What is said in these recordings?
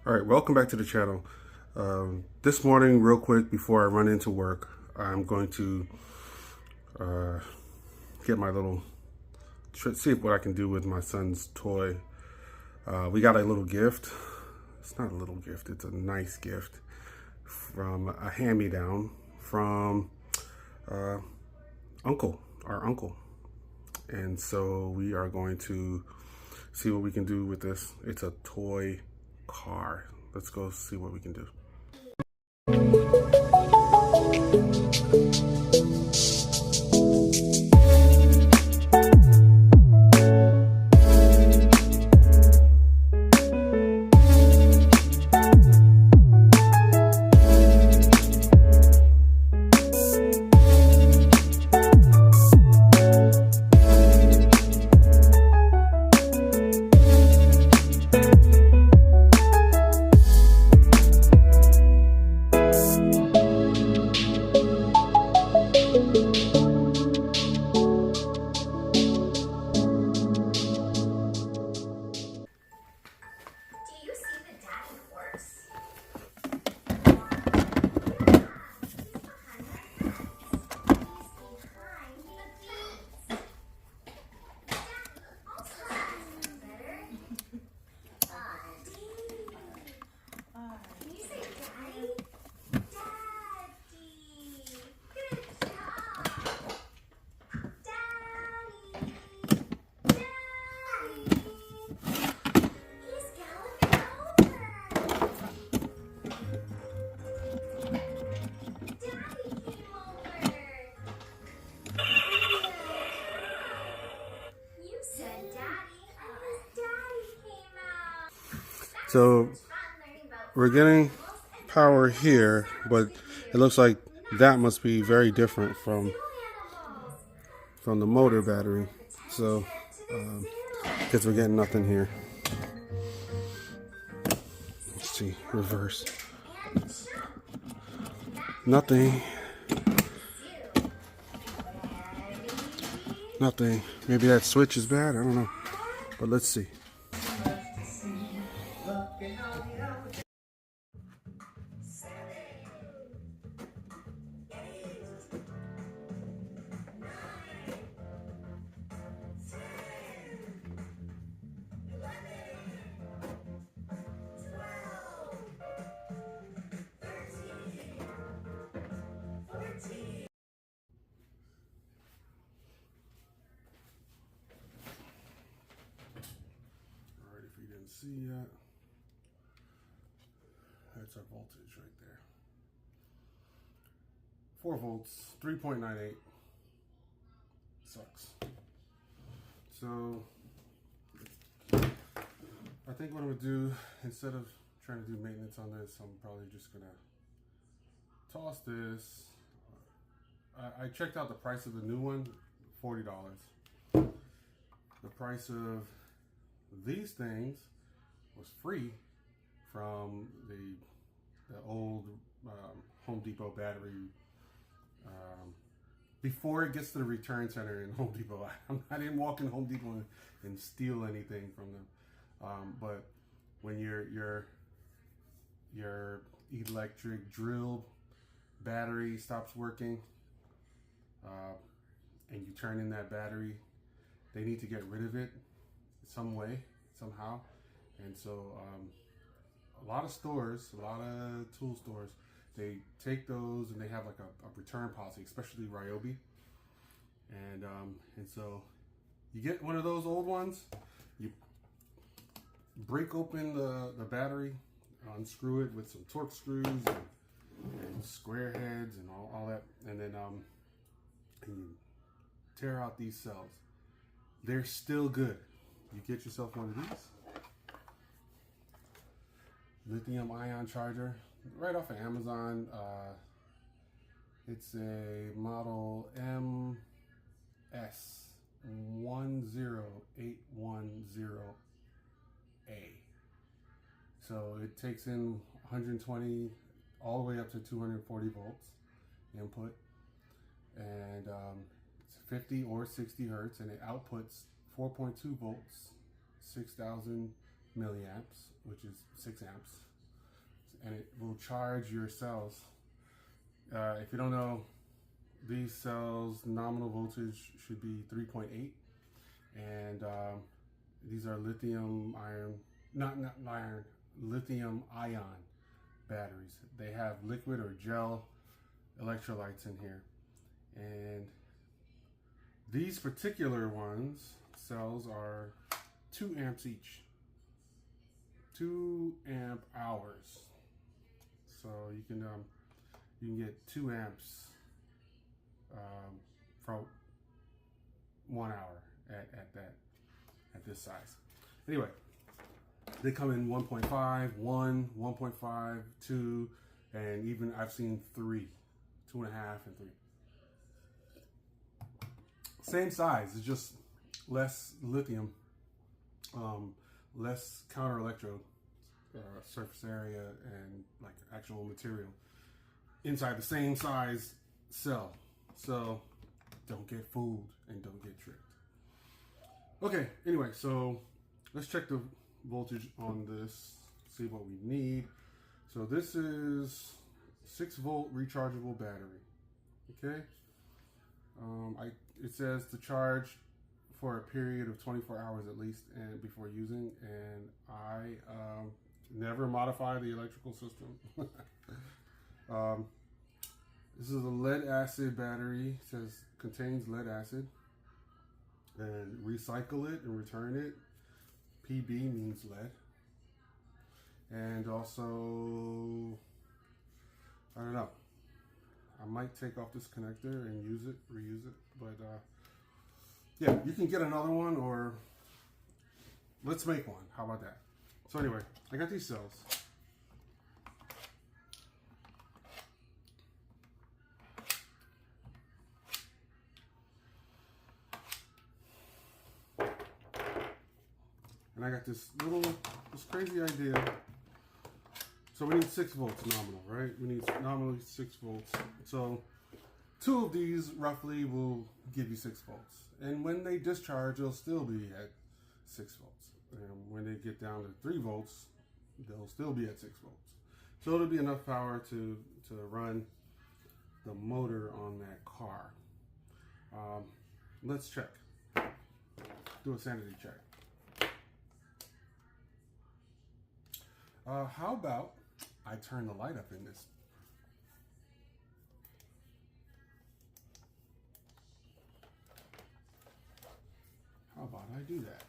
All right, welcome back to the channel. This morning, real quick, before I run into work, I'm going to get my little, see what I can do with my son's toy. We got a little gift. It's not a little gift, it's a nice gift from a hand-me-down from our uncle. And so we are going to see what we can do with this. It's a toy car. Let's go see what we can do. So we're getting power here, but it looks like that must be very different from the motor battery. So because we're getting nothing here. Let's see, reverse. Nothing. Nothing. Maybe that switch is bad. I don't know. But let's see. If you didn't see yet, that's our voltage right there. 4 volts, 3.98. Sucks. So I think what I'm gonna do, instead of trying to do maintenance on this, I'm probably just gonna toss this. I checked out the price of the new one, $40. The price of these things was free from the old Home Depot battery. Before it gets to the return center in Home Depot, I didn't walk in Home Depot and steal anything from them. But when your electric drill battery stops working, and you turn in that battery, they need to get rid of it some way, somehow. And so a lot of stores, a lot of tool stores, they take those and they have like a return policy, especially Ryobi. And so you get one of those old ones, you break open the battery, unscrew it with some Torx screws and square heads and all that, and then and you tear out these cells. They're still good. You get yourself one of these. Lithium ion charger, right off of Amazon. It's a model MS10810A. So it takes in 120 all the way up to 240 volts input, and it's 50 or 60 hertz, and it outputs 4.2 volts, 6,000 milliamps, which is 6 amps. and it will charge your cells. If you don't know, these cells nominal voltage should be 3.8, and these are lithium iron, not iron, lithium ion batteries. They have liquid or gel electrolytes in here, and these particular cells are 2 amps each, 2 amp hours. So you can get 2 amps for 1 hour at this size. Anyway, they come in 1.5, 1, 1.5, 2, and even I've seen 3, 2.5, and 3. Same size, it's just less lithium, less counter electrode surface area, and like actual material inside the same size cell. So don't get fooled and don't get tricked. Okay, anyway, so let's check the voltage on this, see what we need. So this is 6-volt rechargeable battery. Okay, it says to charge for a period of 24 hours at least, and before using. And I never modify the electrical system. This is a lead acid battery. It says contains lead acid, and recycle it and return it. PB means lead. And also, I don't know, I might take off this connector and use it, reuse it, but yeah, you can get another one, or let's make one. How about that? So anyway, I got these cells. And I got this crazy idea. So we need 6 volts nominal, right? We need nominally 6 volts. So 2 of these roughly will give you 6 volts. And when they discharge, they'll still be at 6 volts. And when they get down to 3 volts, they'll still be at 6 volts. So it'll be enough power to run the motor on that car. Let's check. Do a sanity check. How about I turn the light up in this? How about I do that?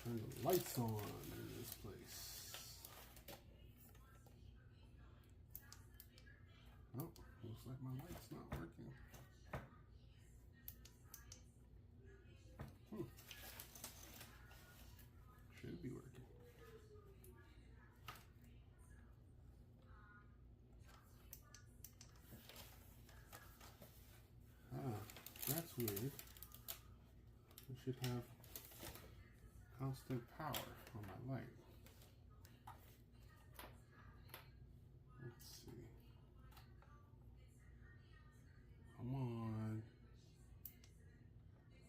Turn the lights on in this place. Oh, looks like my light's not working. Should be working. That's weird. I should have constant power on my light. Let's see. Come on.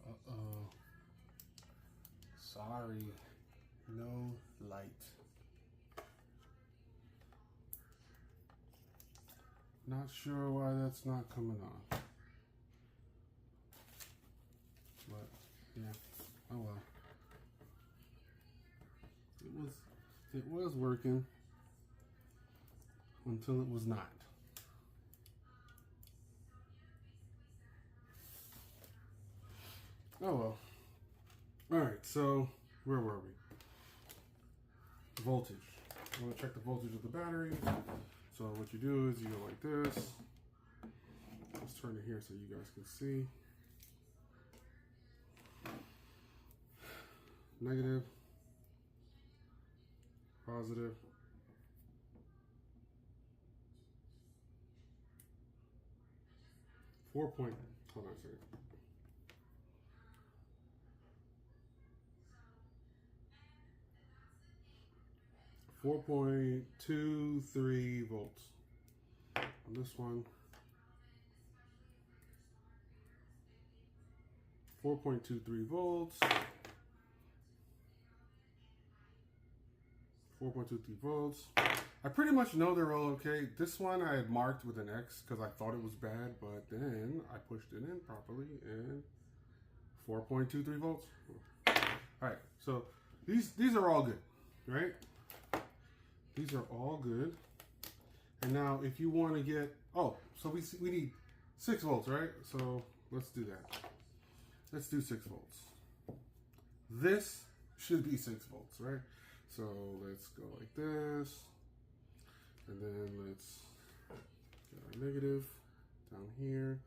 Uh-oh. Sorry. No light. Not sure why that's not coming on. But yeah, oh well. It was working until it was not. Oh well. Alright, so where were we? Voltage. I want to check the voltage of the battery. So what you do is you go like this. Let's turn it here so you guys can see. Negative, positive, hold on a second. .23 volts. On this one, 4.23 volts. 4.23 volts. I pretty much know they're all okay. This one I had marked with an X because I thought it was bad, but then I pushed it in properly and 4.23 volts. All right, so these are all good, right? These are all good. And now if you want to get, so we need 6 volts, right? So let's do that. Let's do 6 volts. This should be 6 volts, right? So let's go like this. And then let's get our negative down here.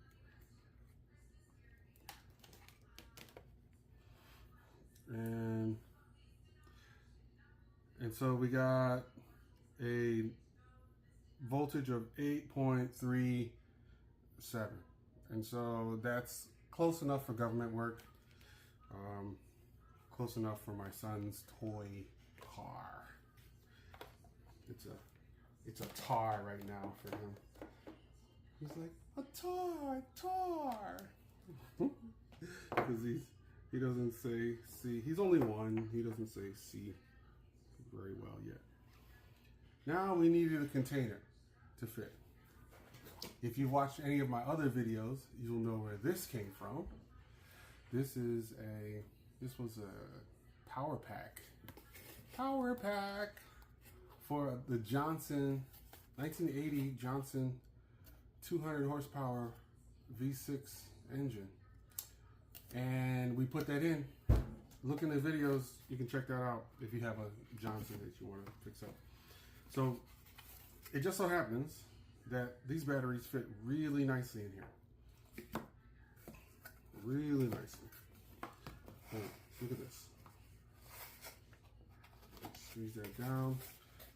And so we got a voltage of 8.37. And so that's close enough for government work. Close enough for my son's toy car. It's a tar right now for him. He's like, a tar. Because he doesn't say C. He's only 1. He doesn't say C very well yet. Now we needed a container to fit. If you watched any of my other videos, you'll know where this came from. This was a power pack for the Johnson 1980 Johnson 200 horsepower V6 engine, and we put that in. Look in the videos, you can check that out if you have a Johnson that you want to fix up. So it just so happens that these batteries fit really nicely in here. Really nicely. Look at this. Squeeze that down.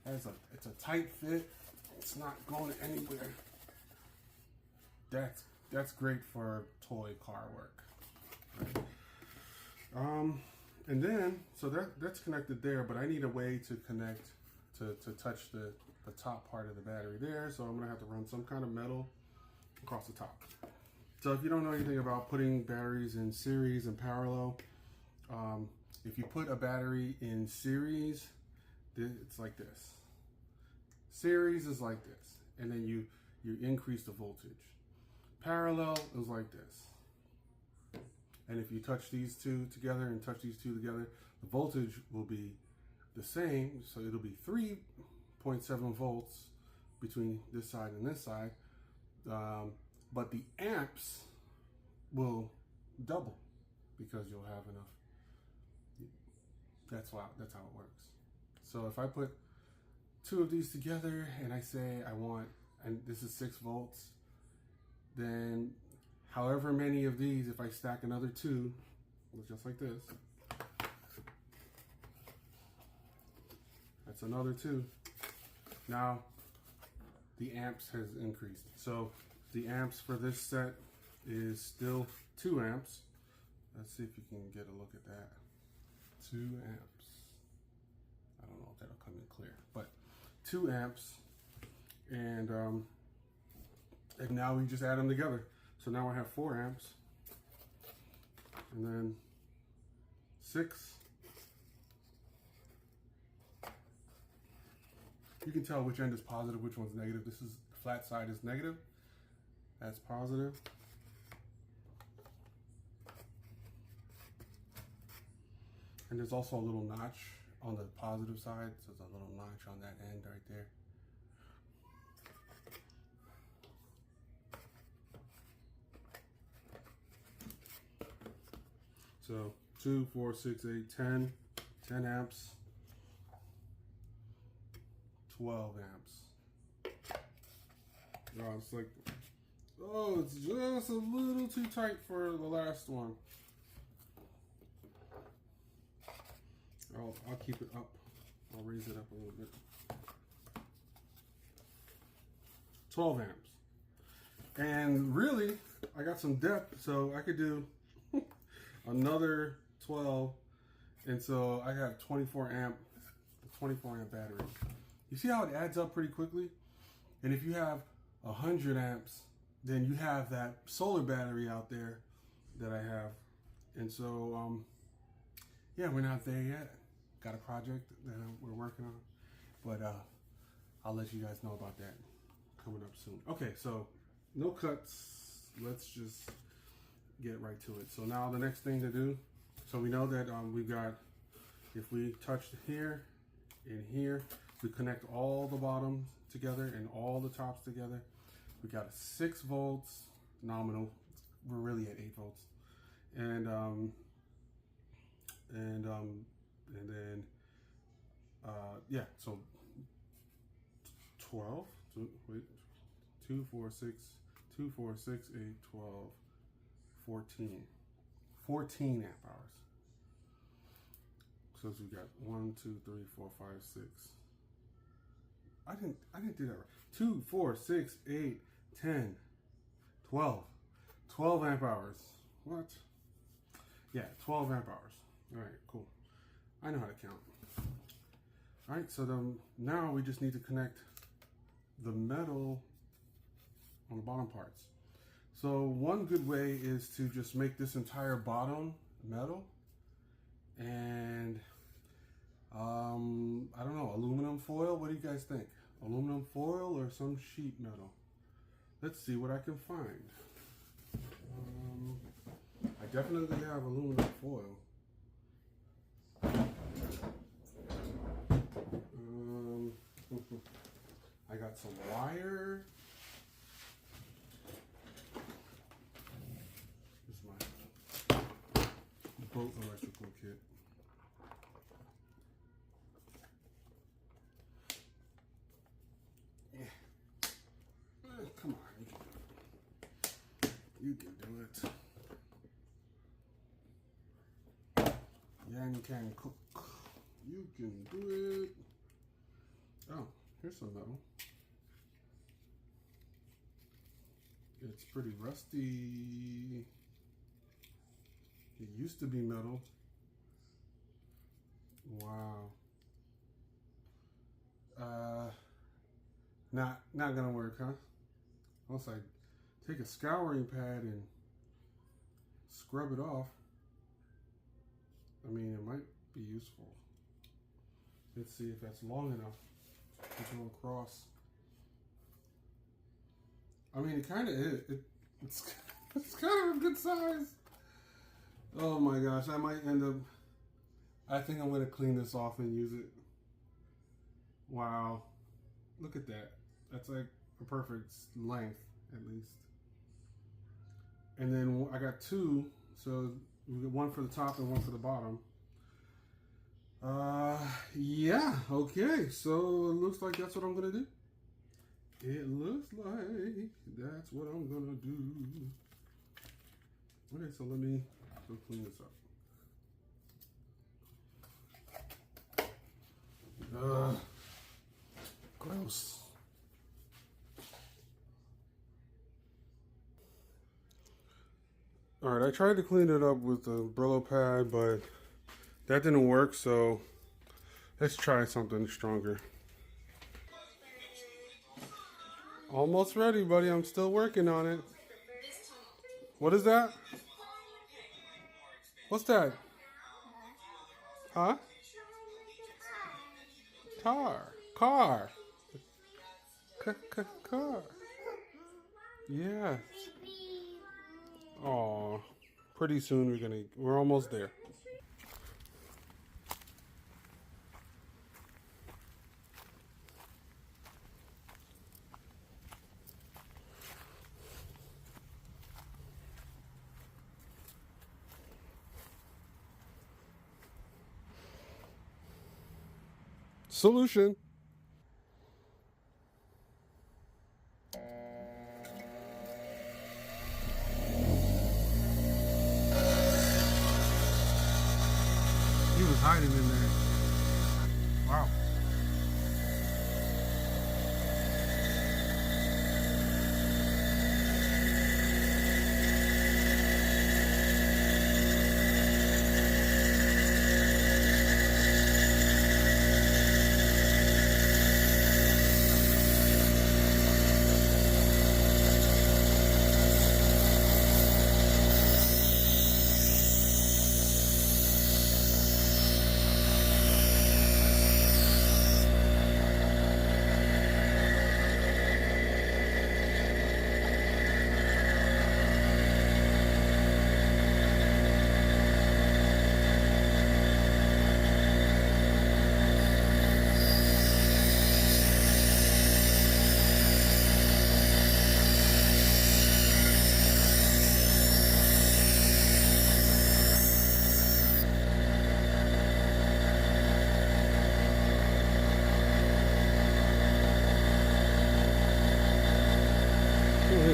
It's a tight fit. It's not going anywhere. That's great for toy car work. Right. And then so that's connected there, but I need a way to connect to touch the top part of the battery there. So I'm gonna have to run some kind of metal across the top. So if you don't know anything about putting batteries in series and parallel, if you put a battery in series, it's like this. Series is like this, and then you increase the voltage. Parallel is like this. And if you touch these two together and touch these two together, the voltage will be the same. So it'll be 3.7 volts between this side and this side. But the amps will double because you'll have enough. That's how it works. So if I put 2 of these together and I say I want, and this is 6 volts, then however many of these, if I stack another 2, just like this, that's another 2. Now the amps has increased. So the amps for this set is still 2 amps. Let's see if you can get a look at that. 2 amps. I don't know if that'll come in clear, but 2 amps. And now we just add them together. So now I have 4 amps. And then 6. You can tell which end is positive, which one's negative. This is, the flat side is negative. That's positive. And there's also a little notch on the positive side. So there's a little notch on that end right there. So 2, 4, 6, 8, 10 amps, 12 amps. Oh, it's like, it's just a little too tight for the last one. I'll keep it up. I'll raise it up a little bit. 12 amps. And really, I got some depth, so I could do another 12. And so I have 24 amp battery. You see how it adds up pretty quickly? And if you have 100 amps, then you have that solar battery out there that I have. And so, yeah, we're not there yet. Got a project that we're working on. But I'll let you guys know about that coming up soon. Okay, so no cuts. Let's just get right to it. So now the next thing to do, so we know that we've got, if we touch here and here, we connect all the bottoms together and all the tops together. We got 6 volts nominal. We're really at 8 volts, and then yeah. So 12. Wait, 2, 4, 6, 2, 4, 6, 8, 12, 14 amp hours. So we got 1, 2, 3, 4, 5, 6. I didn't do that right. 2, 4, 6, 8, 10, 12. 12 amp hours. What? Yeah, 12 amp hours. All right, cool. I know how to count. All right, so then now we just need to connect the metal on the bottom parts. So one good way is to just make this entire bottom metal, and I don't know, aluminum foil. What do you guys think? Aluminum foil or some sheet metal? Let's see what I can find. I definitely have aluminum foil. I got some wire. This is my boat electrical kit. Yeah. Come on, you can do it. Yang can cook. You can do it. Oh, here's some metal. It's pretty rusty. It used to be metal. Wow. Not gonna work, huh? Unless I take a scouring pad and scrub it off. I mean, it might be useful. Let's see if that's long enough to go across. I mean, it kind of is. It's kind of a good size. Oh my gosh, I might end up, I think I'm going to clean this off and use it. Wow. Look at that. That's like a perfect length, at least. And then I got 2, so we got 1 for the top and 1 for the bottom. Yeah, okay, so it looks like that's what I'm gonna do. It looks like that's what I'm gonna do. Okay, so let me go clean this up. Gross. All right, I tried to clean it up with the Brillo pad, but that didn't work, so let's try something stronger. Almost ready, buddy. I'm still working on it. What is that? What's that? Huh? Car. Car. Car. Yeah. Oh, pretty soon we're almost there. Solution. He was hiding in there. Wow.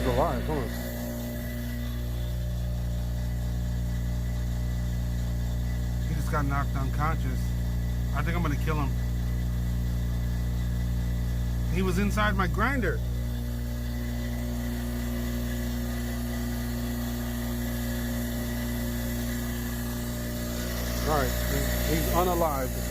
alive, huh? He just got knocked unconscious. I think I'm gonna kill him. He was inside my grinder. All right, he's unalived.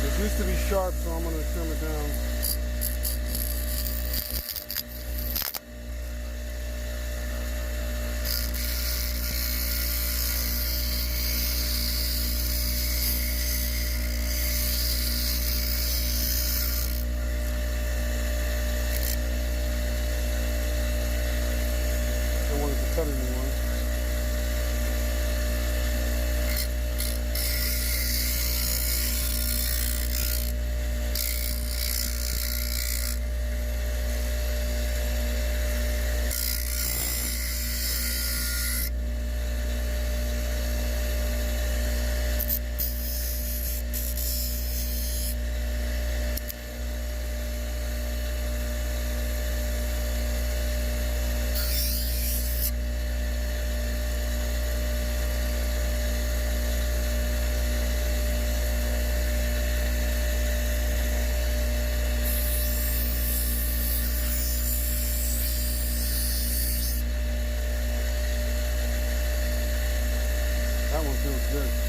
It used to be sharp, so I'm gonna trim it down. Don't want it to cut anymore. good.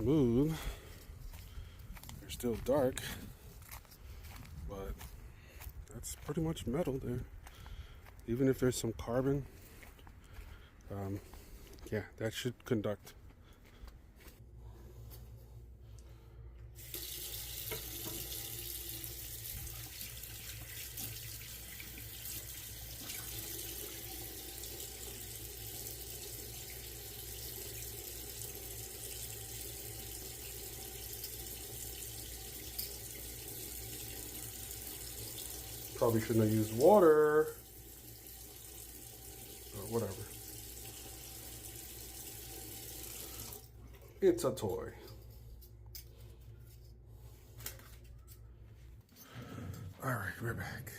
smooth. They're still dark, but that's pretty much metal there. Even if there's some carbon, yeah, that should conduct. Probably shouldn't have used water, or whatever. It's a toy. All right, we're back.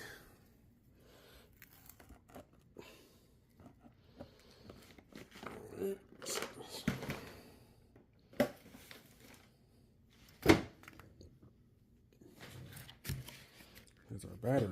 Here's our battery.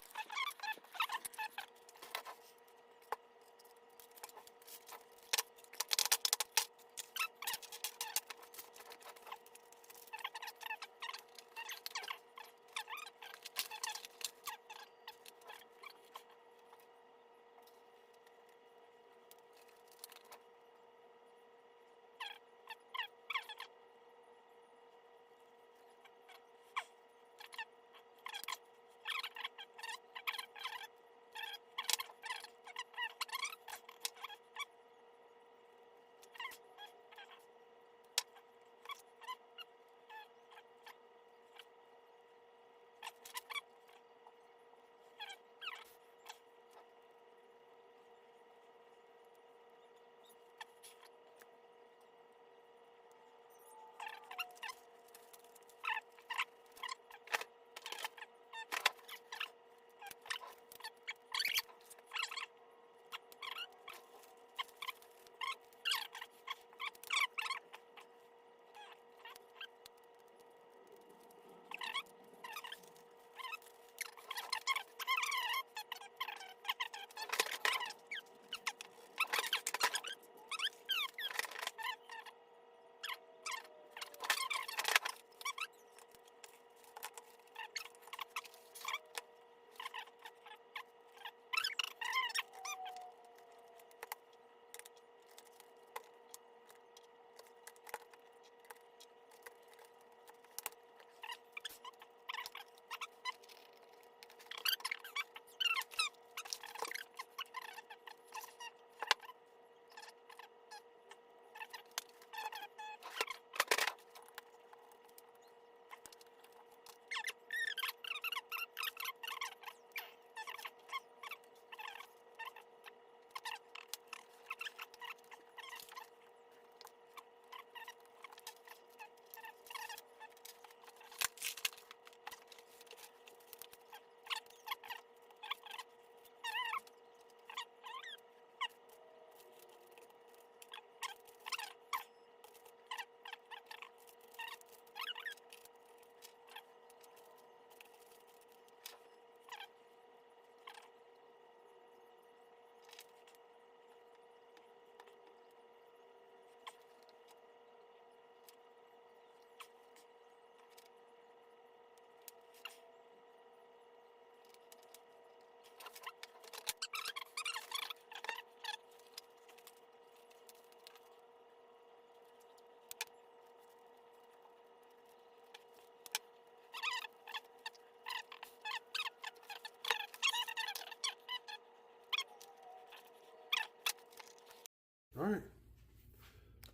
All right,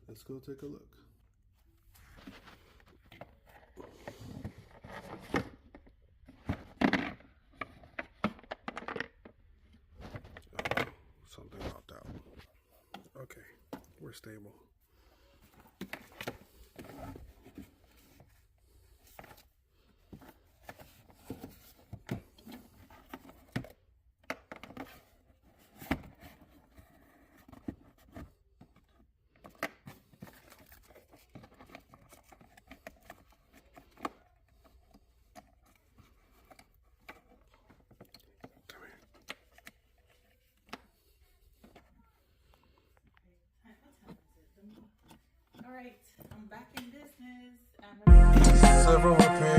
let's go take a look. Something popped out. Okay, we're stable. All right, I'm back in business. never repeat.